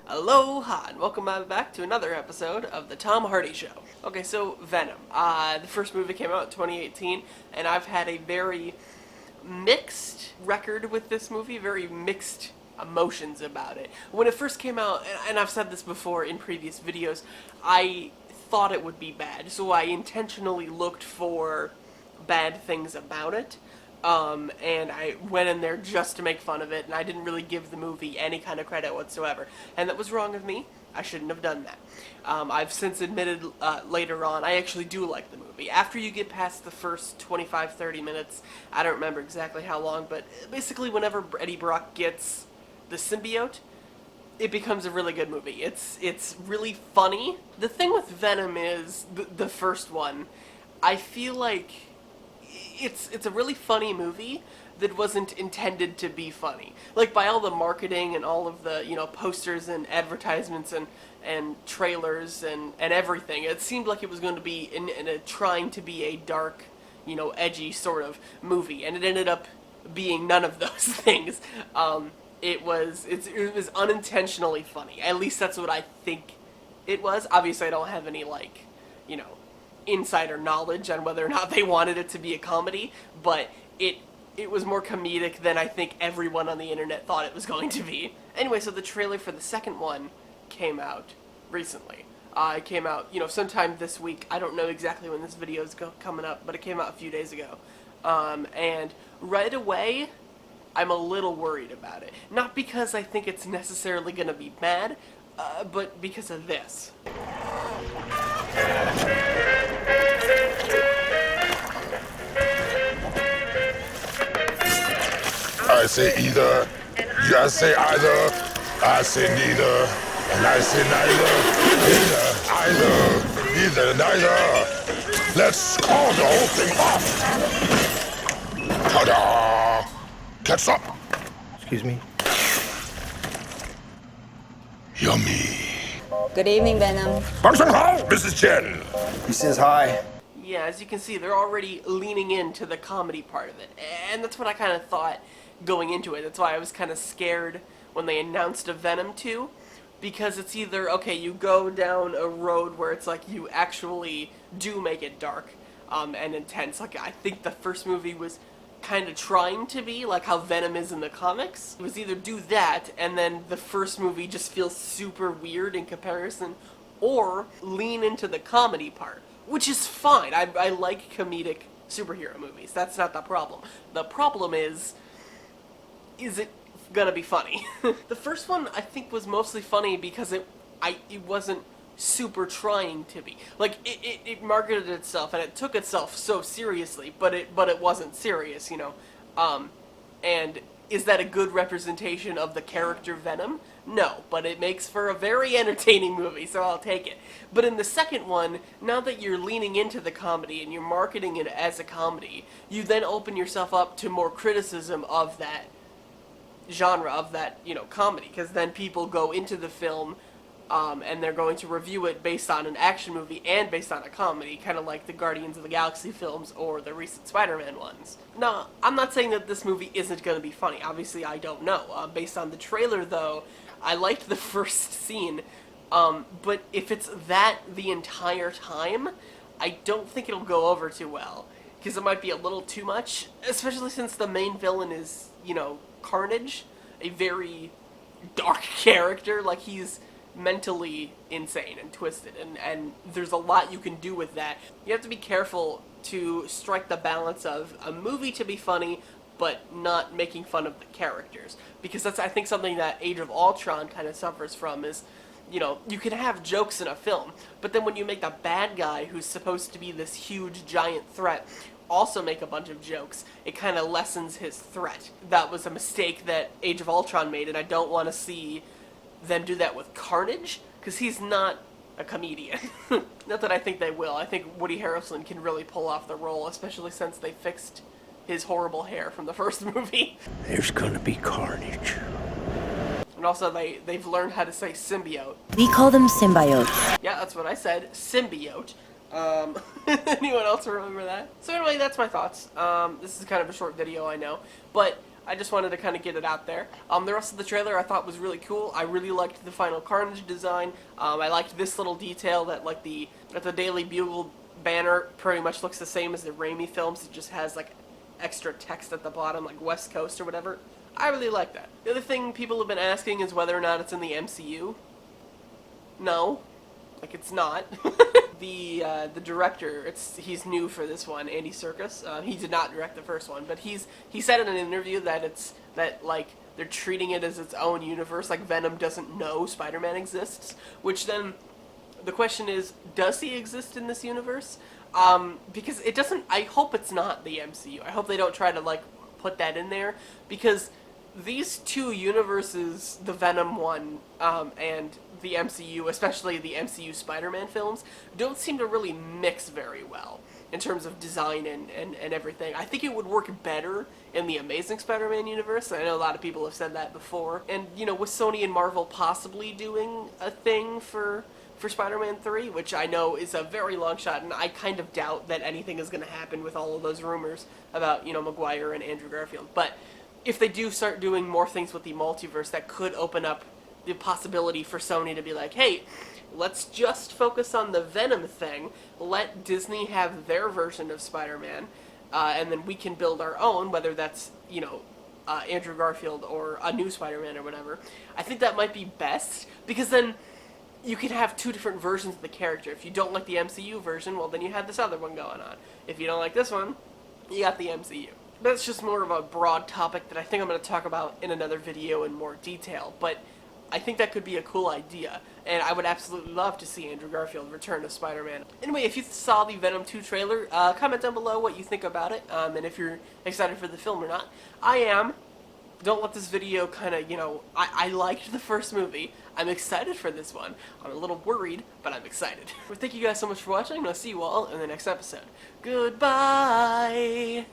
Aloha, and welcome back to another episode of the Tom Hardy Show. Okay, so Venom. The first movie came out in 2018, and I've had a very mixed record with this movie, very mixed emotions about it. When it first came out, and I've said this before in previous videos, I thought it would be bad, so I intentionally looked for bad things about it. And I went in there just to make fun of it, and I didn't really give the movie any kind of credit whatsoever. And that was wrong of me. I shouldn't have done that. I've since admitted later on, I actually do like the movie. After you get past the first 25-30 minutes, I don't remember exactly how long, but basically whenever Eddie Brock gets the symbiote, it becomes a really good movie. It's really funny. The thing with Venom is, the first one, I feel like it's a really funny movie that wasn't intended to be funny. Like, by all the marketing and all of the, posters and advertisements and trailers and everything, it seemed like it was going to be trying to be a dark, edgy sort of movie, and it ended up being none of those things. It was unintentionally funny. At least that's what I think it was. Obviously, I don't have any, insider knowledge on whether or not they wanted it to be a comedy, but it was more comedic than I think everyone on the internet thought it was going to be. Anyway, so the trailer for the second one came out recently. It came out, sometime this week. I don't know exactly when this video is coming up, but it came out a few days ago. And right away, I'm a little worried about it. Not because I think it's necessarily going to be bad, but because of this. I say either, you say either, I say neither, and I say neither, neither. Let's call the whole thing off. Ta-da! Catch up. Excuse me? Yummy. Good evening, Venom. Function Hall, Mrs. Chen. He says hi. Yeah, as you can see, they're already leaning into the comedy part of it, and that's what I kind of thought going into it. That's why I was kind of scared when they announced a Venom 2, because it's either, okay, you go down a road where it's like you actually do make it dark and intense. Like, I think the first movie was kind of trying to be like how Venom is in the comics. It was either do that, and then the first movie just feels super weird in comparison, or lean into the comedy part, which is fine. I like comedic superhero movies. That's not the problem. The problem is it gonna be funny? The first one, I think, was mostly funny because it wasn't super trying to be. Like, it marketed itself and it took itself so seriously, but it wasn't serious, and is that a good representation of the character Venom? No, but it makes for a very entertaining movie, so I'll take it. But in the second one, now that you're leaning into the comedy and you're marketing it as a comedy, you then open yourself up to more criticism of that genre, of that, comedy, because then people go into the film and they're going to review it based on an action movie and based on a comedy, kind of like the Guardians of the Galaxy films or the recent Spider-Man ones. Now, I'm not saying that this movie isn't going to be funny. Obviously, I don't know. Based on the trailer, though, I liked the first scene, but if it's that the entire time, I don't think it'll go over too well, because it might be a little too much, especially since the main villain is, Carnage, a very dark character. Like, he's mentally insane and twisted, and there's a lot you can do with that. You have to be careful to strike the balance of a movie to be funny, but not making fun of the characters, because that's, I think, something that Age of Ultron kind of suffers from, is, you can have jokes in a film, but then when you make the bad guy, who's supposed to be this huge giant threat, also make a bunch of jokes, it kind of lessens his threat. That was a mistake that Age of Ultron made, and I don't want to see them do that with Carnage, because he's not a comedian. Not that I think they will. I think Woody Harrelson can really pull off the role, especially since they fixed his horrible hair from the first movie. There's gonna be carnage. And also, they've learned how to say symbiote. We call them symbiotes. Yeah, that's what I said, symbiote. Anyone else remember that? So anyway, that's my thoughts. This is kind of a short video, I know, but I just wanted to kind of get it out there. The rest of the trailer I thought was really cool. I really liked the final Carnage design. I liked this little detail that like the Daily Bugle banner pretty much looks the same as the Raimi films. It just has like extra text at the bottom, like West Coast or whatever. I really like that. The other thing people have been asking is whether or not it's in the MCU. No, like it's not. The director, he's new for this one, Andy Serkis. He did not direct the first one, but he said in an interview that like they're treating it as its own universe, like Venom doesn't know Spider-Man exists. Which then, the question is, does he exist in this universe? Because it doesn't. I hope it's not the MCU. I hope they don't try to like put that in there, because these two universes, the Venom one and the MCU, especially the MCU Spider-Man films, don't seem to really mix very well in terms of design and everything. I think it would work better in the Amazing Spider-Man universe. I know a lot of people have said that before. And, you know, with Sony and Marvel possibly doing a thing for Spider-Man 3, which I know is a very long shot, and I kind of doubt that anything is going to happen with all of those rumors about, you know, Maguire and Andrew Garfield. But if they do start doing more things with the multiverse, that could open up the possibility for Sony to be like, hey, let's just focus on the Venom thing, let Disney have their version of Spider-Man, and then we can build our own, whether that's, you know, Andrew Garfield or a new Spider-Man or whatever. I think that might be best, because then you can have two different versions of the character. If you don't like the MCU version, well, then you have this other one going on. If you don't like this one, you got the MCU. That's just more of a broad topic that I think I'm going to talk about in another video in more detail, but I think that could be a cool idea, and I would absolutely love to see Andrew Garfield return to Spider-Man. Anyway, if you saw the Venom 2 trailer, comment down below what you think about it, and if you're excited for the film or not. I am. Don't let this video kind of, you know, I liked the first movie. I'm excited for this one. I'm a little worried, but I'm excited. Well, thank you guys so much for watching, and I'll see you all in the next episode. Goodbye!